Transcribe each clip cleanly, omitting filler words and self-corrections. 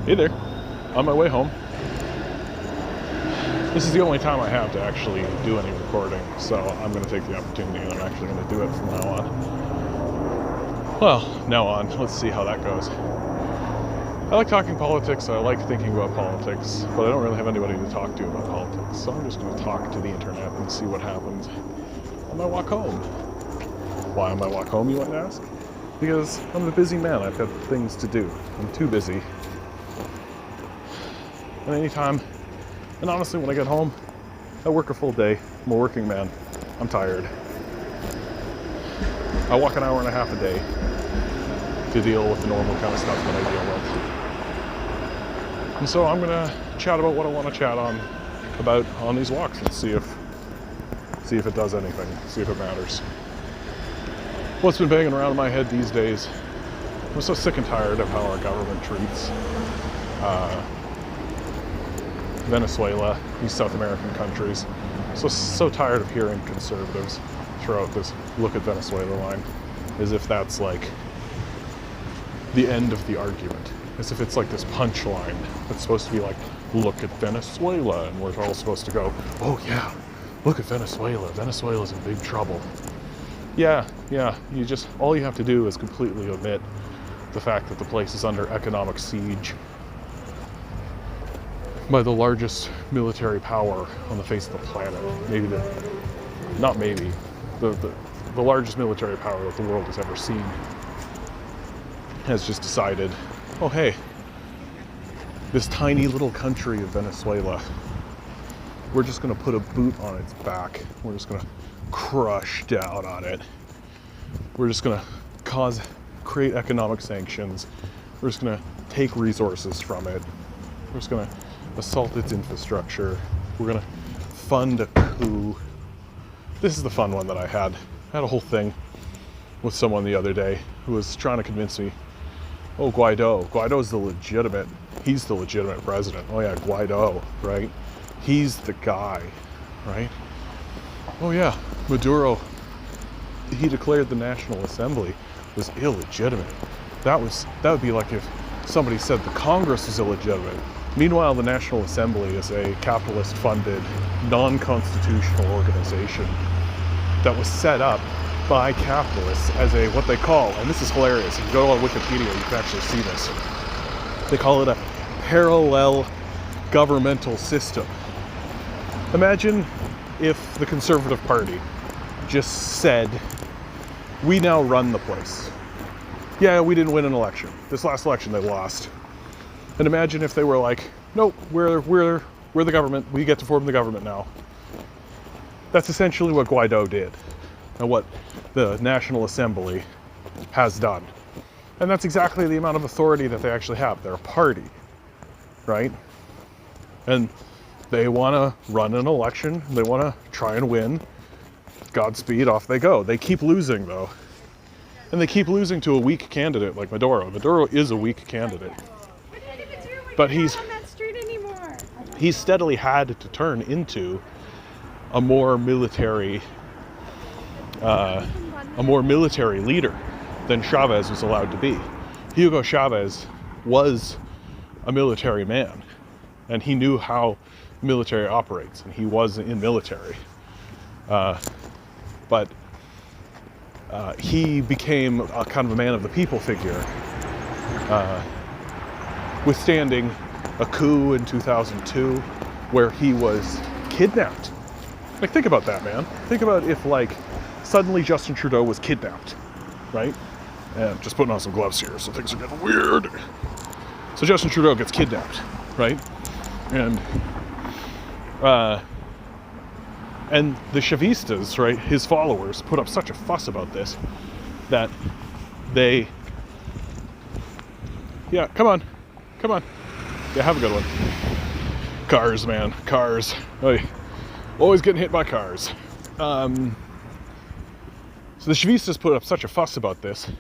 Hey there, on my way home. This is the only time I have to actually do any recording, so I'm going to take the opportunity and I'm actually going to do it from now on. Well, now on, let's see how that goes. I like talking politics, I like thinking about politics, but I don't really have anybody to talk to about politics, so I'm just going to talk to the internet and see what happens on my walk home. Why on my walk home, you might ask? Because I'm a busy man, I've got things to do. I'm too busy. And anytime, and honestly, when I get home, I work a full day. I'm a working man. I'm tired. I walk an hour and a half a day to deal with the normal kind of stuff that I deal with. And so I'm gonna chat about what I want to chat about on these walks and see if it does anything, see if it matters. What's been banging around in my head these days, I'm so sick and tired of how our government treats Venezuela, these South American countries. So tired of hearing conservatives throw out this look at Venezuela line as if that's like the end of the argument, as if it's like this punchline that's supposed to be like, look at Venezuela, and we're all supposed to go, oh yeah, look at Venezuela, Venezuela's in big trouble. Yeah, all you have to do is completely omit the fact that the place is under economic siege by the largest military power on the face of the planet. The largest military power that the world has ever seen has just decided, oh hey, this tiny little country of Venezuela, we're just gonna put a boot on its back. We're just gonna crush down on it. We're just gonna create economic sanctions. We're just gonna take resources from it. We're just gonna assault its infrastructure. We're gonna fund a coup. This is the fun one that I had. I had a whole thing with someone the other day who was trying to convince me, oh, Guaido's he's the legitimate president. Oh yeah, Guaido, right? He's the guy, right? Oh yeah, Maduro, he declared the National Assembly was illegitimate. That would be like if somebody said the Congress was illegitimate. Meanwhile, the National Assembly is a capitalist-funded, non-constitutional organization that was set up by capitalists as a, what they call, and this is hilarious, if you go on Wikipedia, you can actually see this. They call it a parallel governmental system. Imagine if the Conservative Party just said, we now run the place. Yeah, we didn't win an election. This last election they lost. And imagine if they were like, nope, we're the government, we get to form the government now. That's essentially what Guaido did and what the National Assembly has done. And that's exactly the amount of authority that they actually have. They're a party, right? And they want to run an election, they want to try and win. Godspeed, off they go. They keep losing though. And they keep losing to a weak candidate like Maduro. Maduro is a weak candidate. But he's steadily had to turn into a more military leader than Chavez was allowed to be. Hugo Chavez was a military man, and he knew how military operates, and he was in military. But he became a kind of a man of the people figure, withstanding a coup in 2002 where he was kidnapped. Like, think about that, man. Think about if, like, suddenly Justin Trudeau was kidnapped, right? And I'm just putting on some gloves here, so things are getting weird. So Justin Trudeau gets kidnapped, right? And the Chavistas, right, his followers, put up such a fuss about this that they... Yeah, come on. Yeah, have a good one. Cars, man, cars. Oy. Always getting hit by cars. So the Chavistas put up such a fuss about this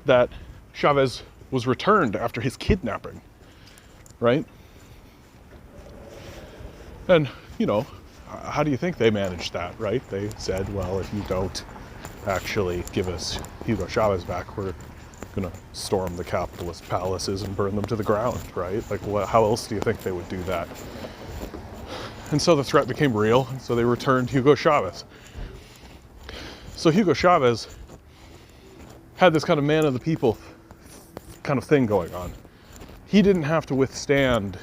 that Chavez was returned after his kidnapping, right? And, how do you think they managed that, right? They said, well, if you don't actually give us Hugo Chavez back, we're gonna storm the capitalist palaces and burn them to the ground, right? Like, how else do you think they would do that? And so the threat became real, and so they returned Hugo Chavez. So Hugo Chavez had this kind of man of the people kind of thing going on. He didn't have to withstand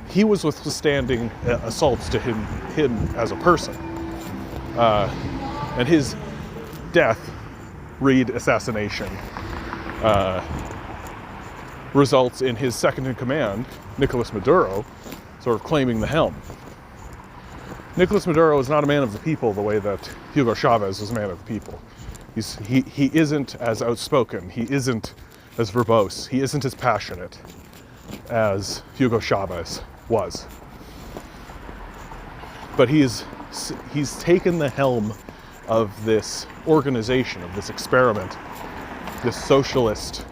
he was withstanding assaults to him as a person. And his death, read assassination, results in his second in command, Nicolas Maduro, sort of claiming the helm. Nicolas Maduro is not a man of the people the way that Hugo Chavez was a man of the people. He isn't as outspoken, he isn't as verbose, he isn't as passionate as Hugo Chavez was. But he's taken the helm of this organization, of this experiment, this socialist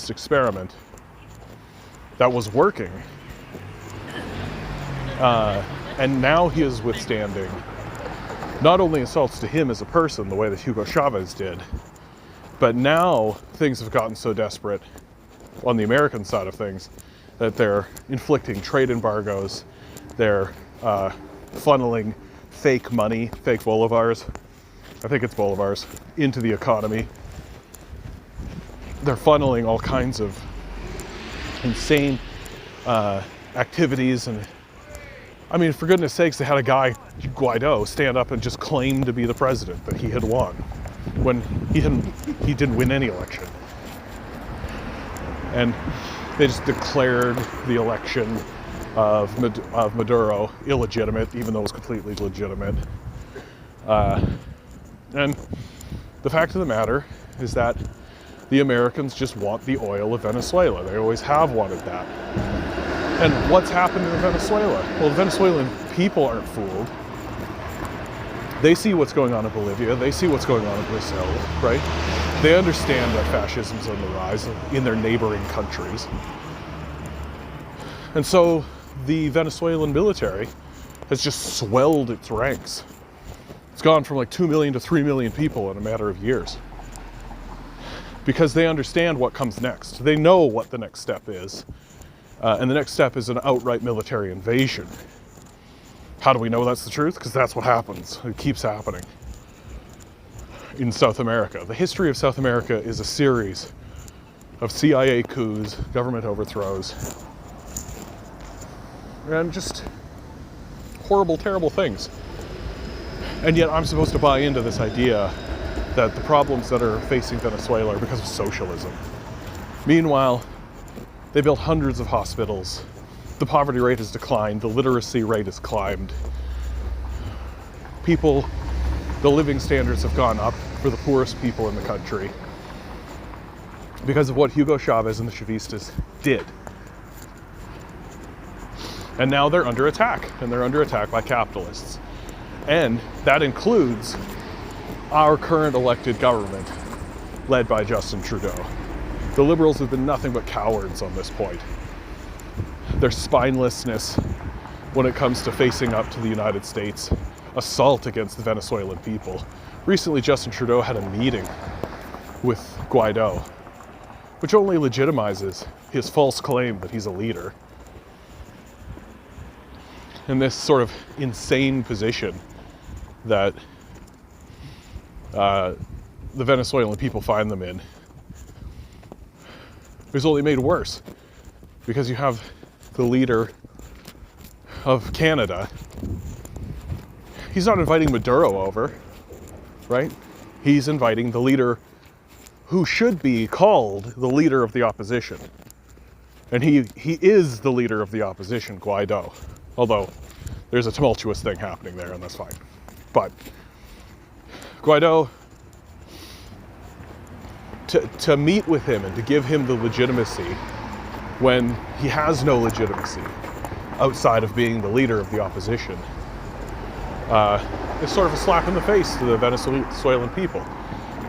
experiment that was working. And now he is withstanding not only assaults to him as a person, the way that Hugo Chavez did, but now things have gotten so desperate on the American side of things that they're inflicting trade embargoes, they're funneling fake money, fake bolivars, I think it's bolivars, into the economy. They're funneling all kinds of insane activities. And I mean, for goodness sakes, they had a guy, Guaido, stand up and just claim to be the president, that he had won, when he didn't win any election. And they just declared the election of Maduro illegitimate, even though it was completely legitimate. And the fact of the matter is that the Americans just want the oil of Venezuela. They always have wanted that. And what's happened in Venezuela? Well, the Venezuelan people aren't fooled. They see what's going on in Bolivia. They see what's going on in Brazil, right? They understand that fascism's on the rise in their neighboring countries. And so the Venezuelan military has just swelled its ranks. It's gone from like 2 million to 3 million people in a matter of years. Because they understand what comes next. They know what the next step is. And the next step is an outright military invasion. How do we know that's the truth? Because that's what happens. It keeps happening in South America. The history of South America is a series of CIA coups, government overthrows, and just horrible, terrible things. And yet I'm supposed to buy into this idea that the problems that are facing Venezuela are because of socialism. Meanwhile, they built hundreds of hospitals. The poverty rate has declined. The literacy rate has climbed. The living standards have gone up for the poorest people in the country because of what Hugo Chavez and the Chavistas did. And now they're under attack, and they're under attack by capitalists. And that includes our current elected government, led by Justin Trudeau. The Liberals have been nothing but cowards on this point. Their spinelessness when it comes to facing up to the United States assault against the Venezuelan people. Recently, Justin Trudeau had a meeting with Guaido, which only legitimizes his false claim that he's a leader. And this sort of insane position that the Venezuelan people find them in is only made worse because you have the leader of Canada. He's not inviting Maduro over, right? He's inviting the leader who should be called the leader of the opposition. And he is the leader of the opposition, Guaido. Although there's a tumultuous thing happening there, and that's fine. But Guaido, to meet with him and to give him the legitimacy when he has no legitimacy outside of being the leader of the opposition, is sort of a slap in the face to the Venezuelan people.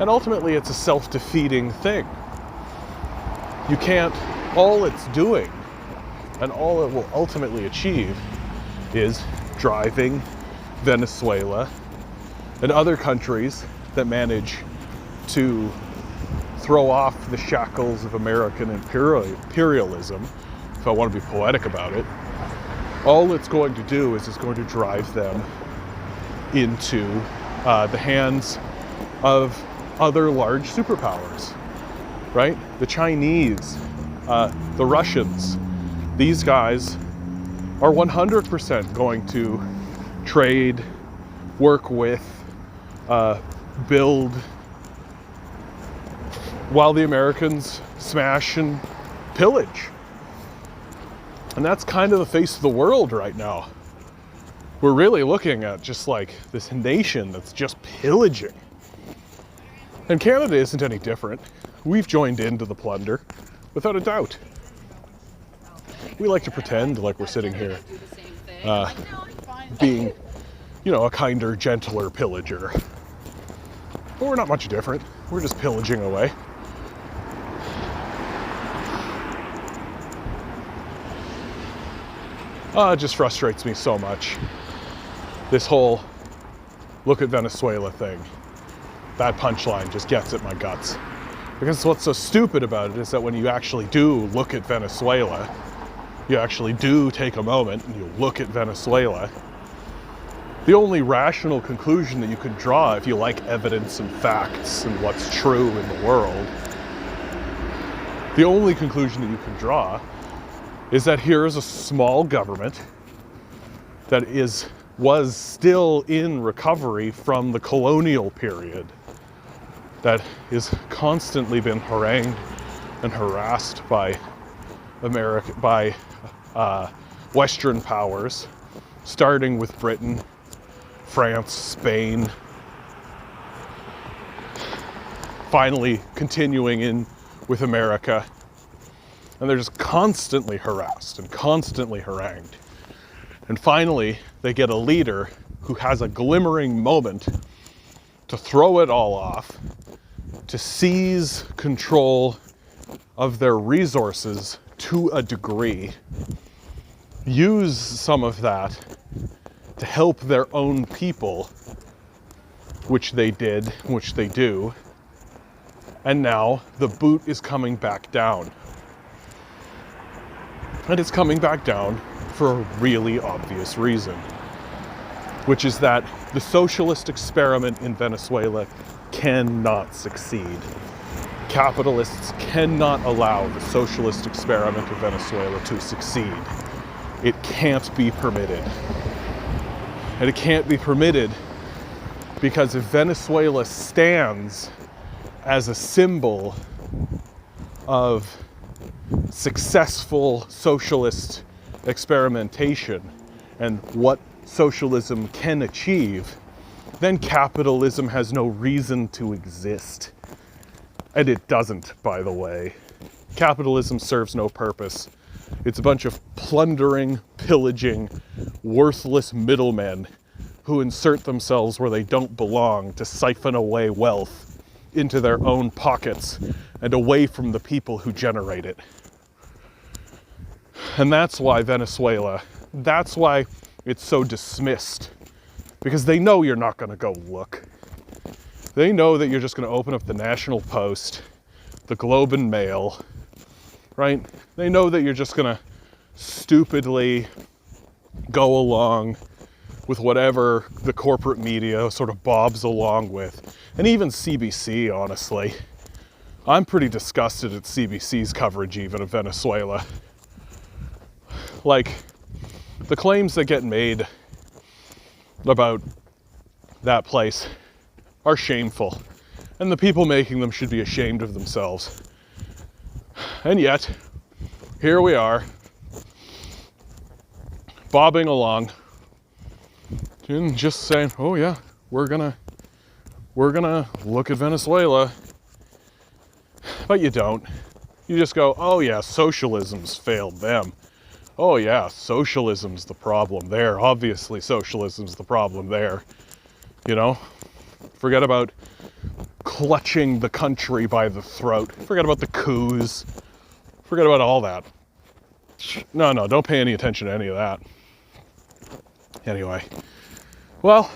And ultimately it's a self-defeating thing. You can't, all it's doing and all it will ultimately achieve is driving Venezuela and other countries that manage to throw off the shackles of American imperialism, if I want to be poetic about it, all it's going to do is it's going to drive them into the hands of other large superpowers, right? The Chinese, the Russians, these guys are 100% going to trade, work with, build, while the Americans smash and pillage. And that's kind of the face of the world right now. We're really looking at just like this nation that's just pillaging. And Canada isn't any different. We've joined into the plunder, without a doubt. We like to pretend like we're sitting here being, a kinder, gentler pillager. But we're not much different. We're just pillaging away. It just frustrates me so much. This whole look at Venezuela thing. That punchline just gets at my guts. Because what's so stupid about it is that when you actually do look at Venezuela, you actually do take a moment and you look at Venezuela, the only rational conclusion that you can draw, if you like evidence and facts and what's true in the world, the only conclusion that you can draw is that here is a small government that was still in recovery from the colonial period, that is constantly been harangued and harassed by Western powers, starting with Britain, France, Spain, finally continuing in with America. And they're just constantly harassed and constantly harangued. And finally, they get a leader who has a glimmering moment to throw it all off, to seize control of their resources to a degree, use some of that to help their own people, which they did, which they do, and now the boot is coming back down. And it's coming back down for a really obvious reason, which is that the socialist experiment in Venezuela cannot succeed. Capitalists cannot allow the socialist experiment of Venezuela to succeed. It can't be permitted. And it can't be permitted because if Venezuela stands as a symbol of successful socialist experimentation and what socialism can achieve, then capitalism has no reason to exist. And it doesn't, by the way. Capitalism serves no purpose. It's a bunch of plundering, pillaging, worthless middlemen who insert themselves where they don't belong to siphon away wealth into their own pockets and away from the people who generate it. And that's why Venezuela, that's why it's so dismissed. Because they know you're not going to go look. They know that you're just going to open up the National Post, the Globe and Mail, right? They know that you're just going to stupidly go along with whatever the corporate media sort of bobs along with. And even CBC, honestly. I'm pretty disgusted at CBC's coverage even of Venezuela. Like, the claims that get made about that place are shameful. And the people making them should be ashamed of themselves. And yet, here we are, bobbing along, and just saying, oh yeah, we're gonna look at Venezuela. But you don't. You just go, oh yeah, socialism's failed them. Oh yeah, socialism's the problem there. Obviously socialism's the problem there. You know? Forget about clutching the country by the throat. Forget about the coups. Forget about all that. No, don't pay any attention to any of that. Anyway, well,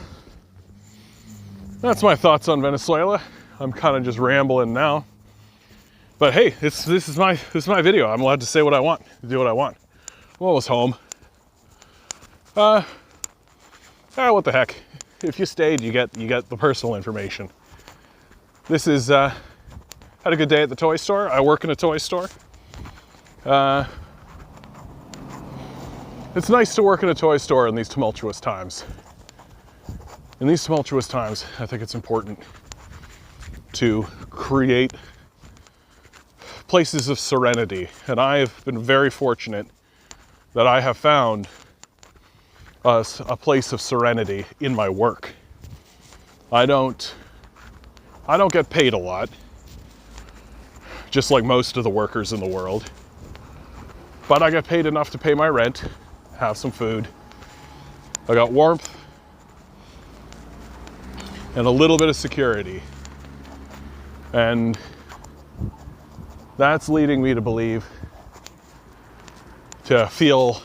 That's my thoughts on Venezuela. I'm kind of just rambling now. But hey, this is my video. I'm allowed to say what I want, do what I want. I'm almost home. What the heck? If you stayed, you get the personal information. This is had a good day at the toy store. I work in a toy store. It's nice to work in a toy store in these tumultuous times. In these tumultuous times, I think it's important to create places of serenity. And I have been very fortunate that I have found a place of serenity in my work. I don't get paid a lot, just like most of the workers in the world. But I get paid enough to pay my rent, have some food. I got warmth and a little bit of security. And that's leading me to believe, to feel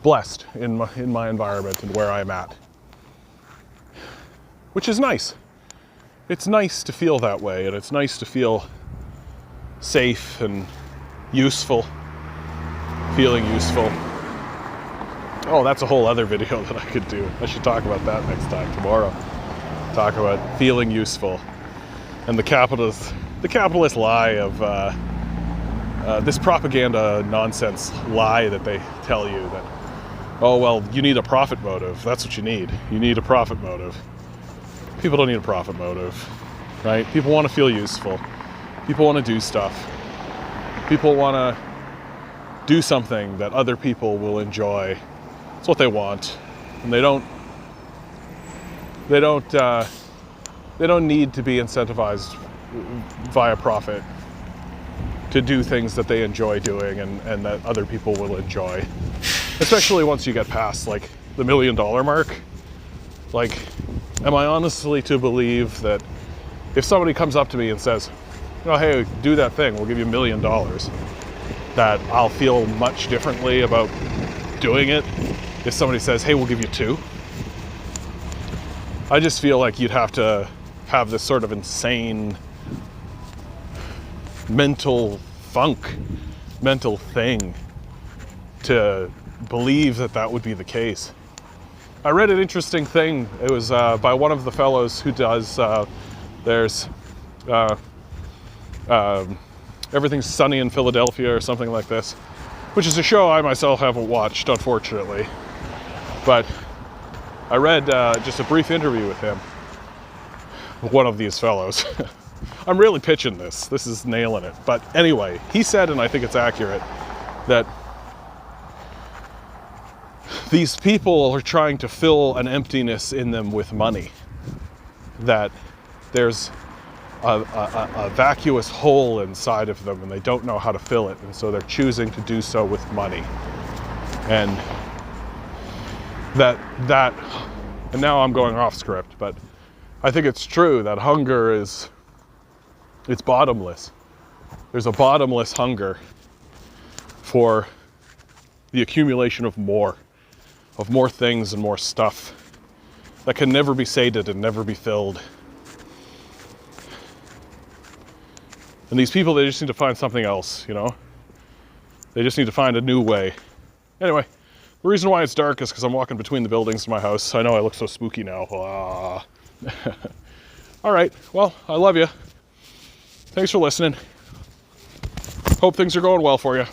blessed in my environment and where I'm at. Which is nice. It's nice to feel that way, and it's nice to feel safe and useful. Feeling useful. Oh, that's a whole other video that I could do. I should talk about that next time, tomorrow. Talk about feeling useful and the capitalist lie of this propaganda nonsense lie that they tell you that, oh, well, you need a profit motive. That's what you need. You need a profit motive. People don't need a profit motive, right? People want to feel useful. People want to do stuff. People want to do something that other people will enjoy. It's what they want. And they don't need to be incentivized via profit to do things that they enjoy doing and that other people will enjoy. Especially once you get past like the $1 million mark. Like, am I honestly to believe that if somebody comes up to me and says, oh, hey, do that thing, we'll give you $1 million, that I'll feel much differently about doing it if somebody says, hey, we'll give you 2? I just feel like you'd have to have this sort of insane mental thing to believe that that would be the case. I read an interesting thing. It was by one of the fellows who does, there's Everything's Sunny in Philadelphia or something like this, which is a show I myself haven't watched, unfortunately. But I read just a brief interview with him, one of these fellows. I'm really pitching this. This is nailing it. But anyway, he said, and I think it's accurate, that these people are trying to fill an emptiness in them with money. That there's a vacuous hole inside of them and they don't know how to fill it. And so they're choosing to do so with money. And and now I'm going off script, but I think it's true that hunger it's bottomless. There's a bottomless hunger for the accumulation of more things and more stuff that can never be sated and never be filled. And these people, they just need to find something else, you know? They just need to find a new way. Anyway, the reason why it's dark is because I'm walking between the buildings to my house. I know I look so spooky now. All right, well, I love you. Thanks for listening. Hope things are going well for you.